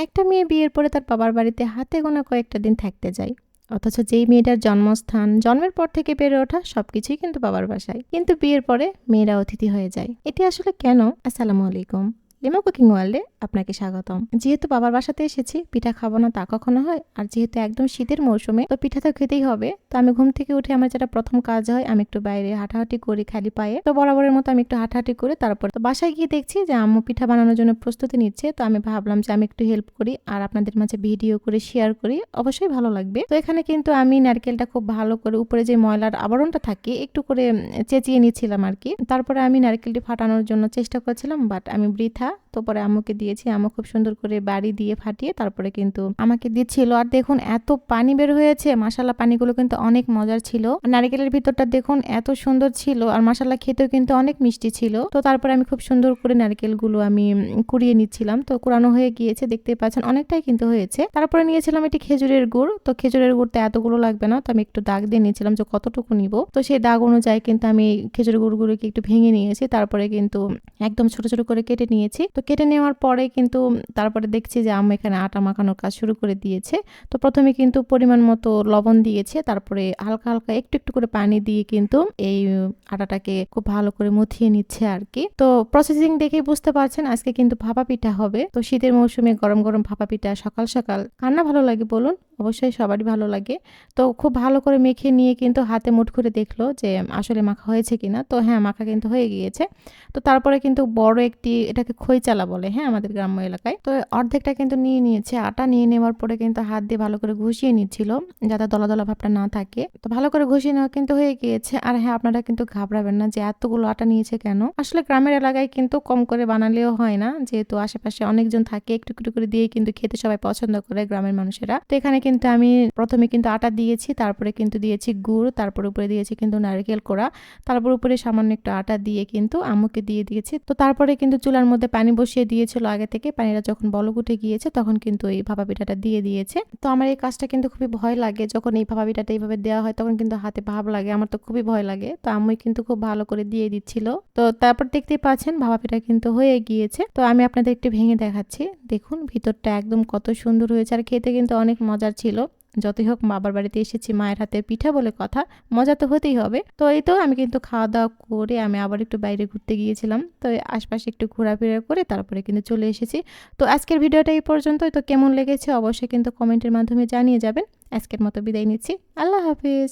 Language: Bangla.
একটা মেয়ে বিয়ের পরে তার বাবার বাড়িতে হাতে গোনা কয়েকটা দিন থাকতে যায়, অথচ যেই মেয়েটার জন্মস্থান, জন্মের পর থেকে বেড়ে ওঠা সবকিছুই কিন্তু বাবার বাসায়, কিন্তু বিয়ের পরে মেয়েরা অতিথি হয়ে যায়। এটি আসলে কেন? আসসালামু আলাইকুম, লিমা কুকিং ওয়ার্ল্ডে আপনাকে স্বাগতম। যেহেতু বাবার বাসাতে এসেছি, পিঠা খাবো না তা কখনো হয়? আর যেহেতু একদম শীতের মৌসুমে, তো পিঠা তো খেতেই হবে। তো আমি ঘুম থেকে উঠে আমার যেটা প্রথম কাজ হয়, আমি একটু বাইরে হাঁটাহাঁটি করি খালি পায়ে। তো বরাবরের মতো আমি একটু হাঁটাহাঁটি করে তারপর তো বাসায় গিয়ে দেখছি যে আম্মু পিঠা বানানোর জন্য প্রস্তুতি নিচ্ছে। তো আমি ভাবলাম যে আমি একটু হেল্প করি আর আপনাদের মাঝে ভিডিও করে শেয়ার করি, অবশ্যই ভালো লাগবে। তো এখানে কিন্তু আমি নারকেলটা খুব ভালো করে উপরে যে ময়লার আবরণটা থাকে একটু করে চেঁচিয়ে নিচ্ছিলাম আর কি। তারপরে আমি নারকেলটি ফাটানোর জন্য চেষ্টা করছিলাম, বাট আমি বৃথা। তো পরে আম্মুকে দিয়েছি, আম্মু খুব সুন্দর করে বাড়ি দিয়ে ফাটিয়ে তারপরে কিন্তু আমাকে দিচ্ছিল। আর দেখুন এত পানি বের হয়েছে, মাশাআল্লাহ পানিগুলো কিন্তু অনেক মজার ছিল। নারকেলের ভিতরটা দেখুন এত সুন্দর ছিল, আর মাশাআল্লাহ খেতেও কিন্তু অনেক মিষ্টি ছিল। তো তারপরে আমি খুব সুন্দর করে নারকেলগুলো আমি কুড়িয়ে নিচ্ছিলাম। তো কুড়ানো হয়ে গিয়েছে, দেখতে পাচ্ছেন অনেকটাই কিন্তু হয়েছে। তারপরে নিয়েছিলাম এটি খেজুরের গুড়। তো খেজুরের গুড় তো এতগুলো লাগবে না, তো আমি একটু দাগ দিয়ে নিয়েছিলাম যে কতটুকু নিব। তো সেই দাগ অনুযায়ী কিন্তু আমি খেজুরের গুড়গুলোকে একটু ভেঙে নিয়েছি, তারপরে কিন্তু একদম ছোট ছোট করে কেটে নিয়েছি। তো কেটে নেওয়ার পরে কিন্তু তারপরে দেখছি যে আম্মু এখানে আটা মাখানোর কাজ শুরু করে দিয়েছে। তো প্রথমে কিন্তু পরিমাণ মতো লবণ দিয়েছে, তারপরে হালকা হালকা একটু একটু করে পানি দিয়ে কিন্তু এই আটাটাকে খুব ভালো করে মুথিয়ে নিচ্ছে আর কি। তো প্রসেসিং দেখেই বুঝতে পারছেন আজকে কিন্তু ভাপা পিঠা হবে। তো শীতের মৌসুমে গরম গরম ভাপা পিঠা সকাল সকাল কার না ভালো লাগে বলুন? অবশ্যই সবারই ভালো লাগে। তো খুব ভালো করে মেখে নিয়ে কিন্তু হাতে মুঠ করে দেখলো যে আসলে মাখা হয়েছে কিনা। তো হ্যাঁ, মাখা কিন্তু হয়ে গিয়েছে। তো তারপরে কিন্তু বড় একটি, এটাকে খইচালা বলে হ্যাঁ আমাদের গ্রাম্য এলাকায়। তো অর্ধেকটা কিন্তু নিয়ে নিয়েছে। আটা নিয়ে নেওয়ার পরে কিন্তু হাত দিয়ে ভালো করে ঘষিয়ে নিচ্ছিল যাতে দলা দলা ভাবটা না থাকে। তো ভালো করে ঘষিয়ে নেওয়া কিন্তু হয়ে গিয়েছে। আর হ্যাঁ, আপনারা কিন্তু ঘাবড়াবেন না যে এতগুলো আটা নিয়েছে কেন। আসলে গ্রামের এলাকায় কিন্তু কম করে বানালেও হয় না, যেহেতু আশেপাশে অনেকজন থাকে, একটু একটু করে দিয়ে কিন্তু খেতে সবাই পছন্দ করে গ্রামের মানুষেরা। তো এখানে কিন্তু আমি প্রথমে কিন্তু আটা দিয়েছি, তারপরে কিন্তু দিয়েছি গুড়, তারপর উপরে দিয়েছি কিন্তু নারকেল কোড়া, তারপর উপরে সামান্য একটু আটা দিয়ে কিন্তু আম্মুকে দিয়ে দিয়েছি। তো তারপরে কিন্তু চুলার মধ্যে পানি বসিয়ে দিয়েছিল আগে থেকে। পানিটা যখন বলক উঠে গিয়েছে তখন কিন্তু এই ভাপা পিঠাটা দিয়ে দিয়েছে। তো আমার এই কাজটা কিন্তু খুবই ভয় লাগে, যখন এই ভাপা পিঠাটা এইভাবে দেওয়া হয় তখন কিন্তু হাতে ভাব লাগে, আমার তো খুবই ভয় লাগে। তো আম্মুই কিন্তু খুব ভালো করে দিয়ে দিচ্ছিল। তো তারপর দেখতেই পাচ্ছেন ভাপা পিঠা কিন্তু হয়ে গিয়েছে। তো আমি আপনাদের একটু ভেঙে দেখাচ্ছি। দেখুন ভিতরটা একদম কত সুন্দর হয়েছে, আর খেতে কিন্তু অনেক মজার ছিল। যতই হোক বাবার বাড়িতে এসেছি, মায়ের হাতের পিঠা বলে কথা, মজা তো হতেই হবে। তো এই তো আমি কিন্তু খাওয়া দাওয়া করে আমি আবার একটু বাইরে ঘুরতে গিয়েছিলাম। তো আশপাশে একটু ঘোরাফেরা করে তারপরে কিন্তু চলে এসেছি। তো আজকের ভিডিওটা এই পর্যন্তই। তো কেমন লেগেছে অবশ্যই কিন্তু কমেন্টের মাধ্যমে জানিয়ে যাবেন। আজকের মতো বিদায় নিচ্ছি। আল্লাহ হাফিজ।